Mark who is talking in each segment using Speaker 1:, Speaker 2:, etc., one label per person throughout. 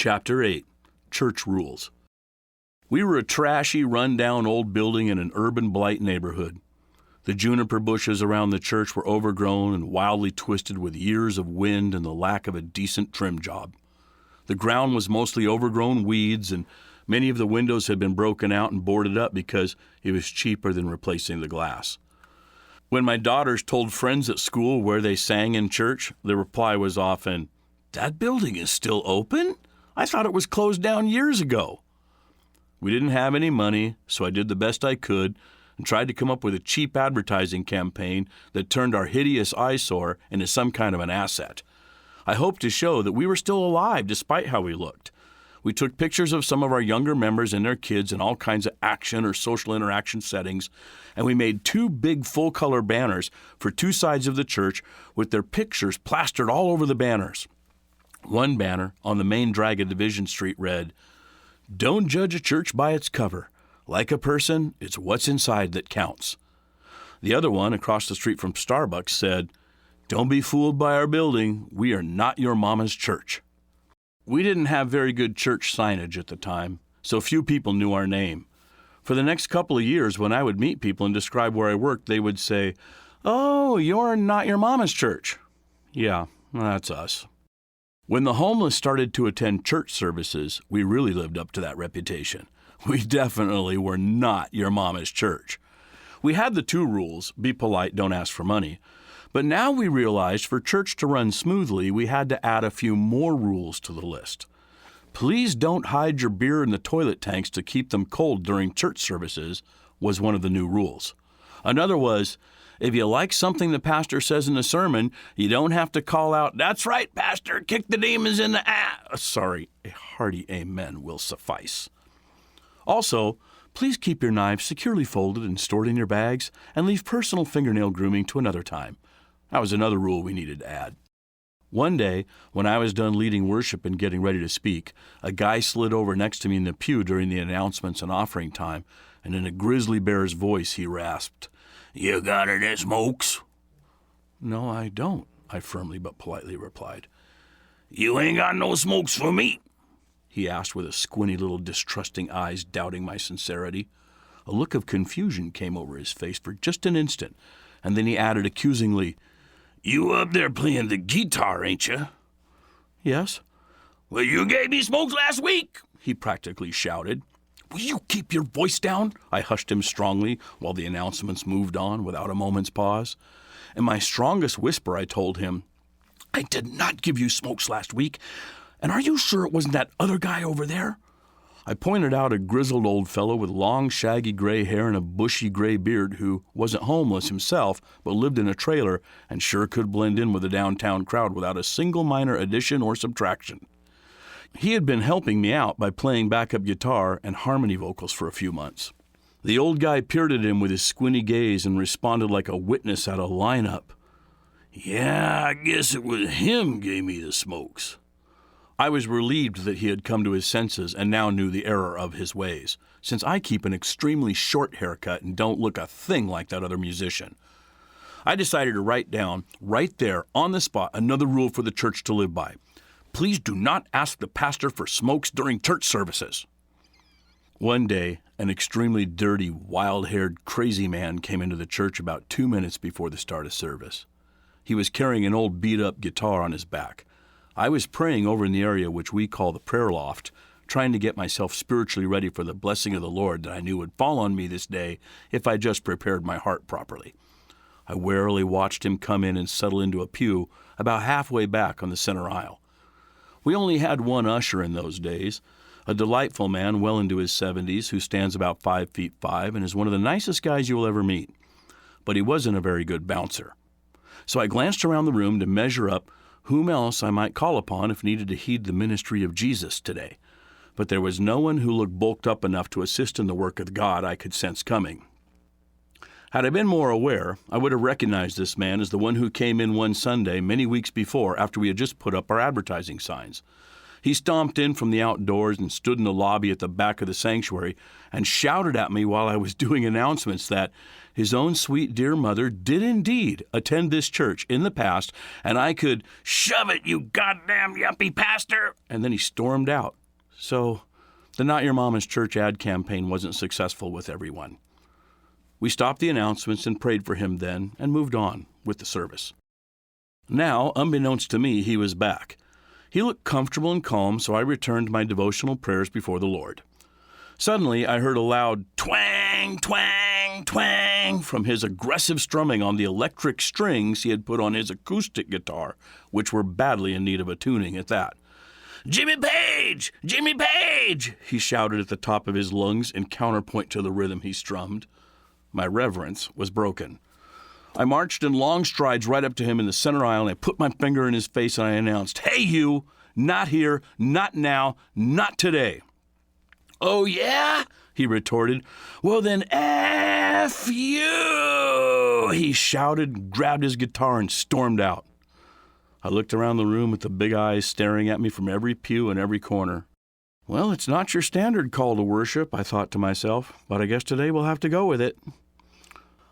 Speaker 1: Chapter 8, Church Rules. We were a trashy, run-down old building in an urban blight neighborhood. The juniper bushes around the church were overgrown and wildly twisted with years of wind and the lack of a decent trim job. The ground was mostly overgrown weeds, and many of the windows had been broken out and boarded up because it was cheaper than replacing the glass. When my daughters told friends at school where they sang in church, the reply was often, "That building is still open? I thought it was closed down years ago." We didn't have any money, so I did the best I could and tried to come up with a cheap advertising campaign that turned our hideous eyesore into some kind of an asset. I hoped to show that we were still alive despite how we looked. We took pictures of some of our younger members and their kids in all kinds of action or social interaction settings, and we made 2 big full-color banners for 2 sides of the church with their pictures plastered all over the banners. One banner on the main drag of Division Street read, "Don't judge a church by its cover. Like a person, it's what's inside that counts." The other one across the street from Starbucks said, "Don't be fooled by our building. We are not your mama's church." We didn't have very good church signage at the time, so few people knew our name. For the next couple of years, when I would meet people and describe where I worked, they would say, "Oh, you're not your mama's church." Yeah, that's us. When the homeless started to attend church services, we really lived up to that reputation. We definitely were not your mama's church. We had the 2 rules, be polite, don't ask for money. But now we realized for church to run smoothly, we had to add a few more rules to the list. Please don't hide your beer in the toilet tanks to keep them cold during church services was one of the new rules. Another was, if you like something the pastor says in the sermon, you don't have to call out, "That's right, pastor, kick the demons in the ass." Sorry, a hearty amen will suffice. Also, please keep your knives securely folded and stored in your bags, and leave personal fingernail grooming to another time. That was another rule we needed to add. One day, when I was done leading worship and getting ready to speak, a guy slid over next to me in the pew during the announcements and offering time, and in a grizzly bear's voice he rasped, "You got any smokes?" "No, I don't," I firmly but politely replied. "You ain't got no smokes for me?" he asked with a squinty little distrusting eyes doubting my sincerity. A look of confusion came over his face for just an instant, and then he added accusingly, "You up there playing the guitar, ain't you?" "Yes." "Well, you gave me smokes last week," he practically shouted. "Will you keep your voice down?" I hushed him strongly while the announcements moved on without a moment's pause. In my strongest whisper, I told him, "I did not give you smokes last week, and are you sure it wasn't that other guy over there?" I pointed out a grizzled old fellow with long, shaggy gray hair and a bushy gray beard who wasn't homeless himself but lived in a trailer and sure could blend in with the downtown crowd without a single minor addition or subtraction. He had been helping me out by playing backup guitar and harmony vocals for a few months. The old guy peered at him with his squinty gaze and responded like a witness at a lineup. "Yeah, I guess it was him gave me the smokes." I was relieved that he had come to his senses and now knew the error of his ways, since I keep an extremely short haircut and don't look a thing like that other musician. I decided to write down, right there, on the spot, another rule for the church to live by. Please do not ask the pastor for smokes during church services. One day, an extremely dirty, wild-haired, crazy man came into the church about 2 minutes before the start of service. He was carrying an old beat-up guitar on his back. I was praying over in the area which we call the prayer loft, trying to get myself spiritually ready for the blessing of the Lord that I knew would fall on me this day if I just prepared my heart properly. I warily watched him come in and settle into a pew about halfway back on the center aisle. We only had one usher in those days, a delightful man well into his 70s who stands about 5'5" and is one of the nicest guys you will ever meet. But he wasn't a very good bouncer. So I glanced around the room to measure up whom else I might call upon if needed to heed the ministry of Jesus today. But there was no one who looked bulked up enough to assist in the work of God I could sense coming. Had I been more aware, I would have recognized this man as the one who came in one Sunday many weeks before after we had just put up our advertising signs. He stomped in from the outdoors and stood in the lobby at the back of the sanctuary and shouted at me while I was doing announcements that his own sweet dear mother did indeed attend this church in the past, and I could shove it, you goddamn yuppie pastor. And then he stormed out. So the Not Your Mama's Church ad campaign wasn't successful with everyone. We stopped the announcements and prayed for him then and moved on with the service. Now, unbeknownst to me, he was back. He looked comfortable and calm, so I returned my devotional prayers before the Lord. Suddenly, I heard a loud twang, twang, twang from his aggressive strumming on the electric strings he had put on his acoustic guitar, which were badly in need of a tuning at that. "Jimmy Page! Jimmy Page!" he shouted at the top of his lungs in counterpoint to the rhythm he strummed. My reverence was broken. I marched in long strides right up to him in the center aisle, and I put my finger in his face and I announced, "Hey, you! Not here, not now, not today." "Oh, yeah?" he retorted. "Well, then, F you!" he shouted, grabbed his guitar, and stormed out. I looked around the room with the big eyes staring at me from every pew and every corner. Well, it's not your standard call to worship, I thought to myself, but I guess today we'll have to go with it.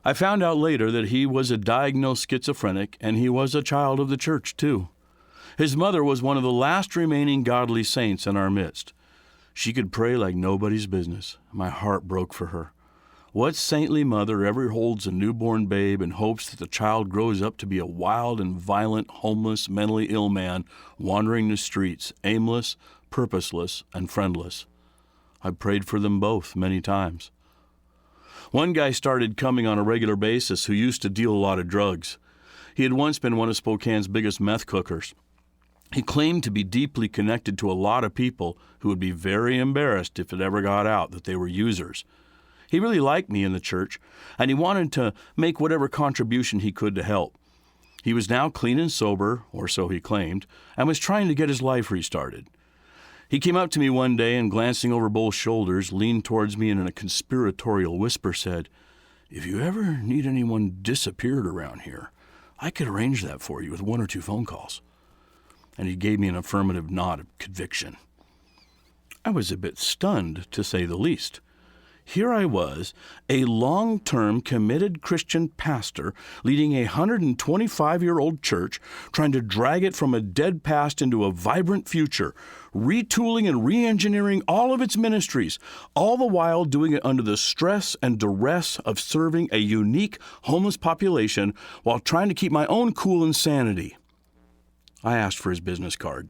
Speaker 1: I found out later that he was a diagnosed schizophrenic, and he was a child of the church, too. His mother was one of the last remaining godly saints in our midst. She could pray like nobody's business. My heart broke for her. What saintly mother ever holds a newborn babe and hopes that the child grows up to be a wild and violent, homeless, mentally ill man wandering the streets, aimless, purposeless, and friendless? I prayed for them both many times. One guy started coming on a regular basis who used to deal a lot of drugs. He had once been one of Spokane's biggest meth cookers. He claimed to be deeply connected to a lot of people who would be very embarrassed if it ever got out that they were users. He really liked me in the church, and he wanted to make whatever contribution he could to help. He was now clean and sober, or so he claimed, and was trying to get his life restarted. He came up to me one day and, glancing over both shoulders, leaned towards me and in a conspiratorial whisper said, "If you ever need anyone disappeared around here, I could arrange that for you with 1 or 2 phone calls." And he gave me an affirmative nod of conviction. I was a bit stunned, to say the least. Here I was, a long-term committed Christian pastor leading a 125-year-old church, trying to drag it from a dead past into a vibrant future, retooling and re-engineering all of its ministries, all the while doing it under the stress and duress of serving a unique homeless population while trying to keep my own cool and sanity. I asked for his business card.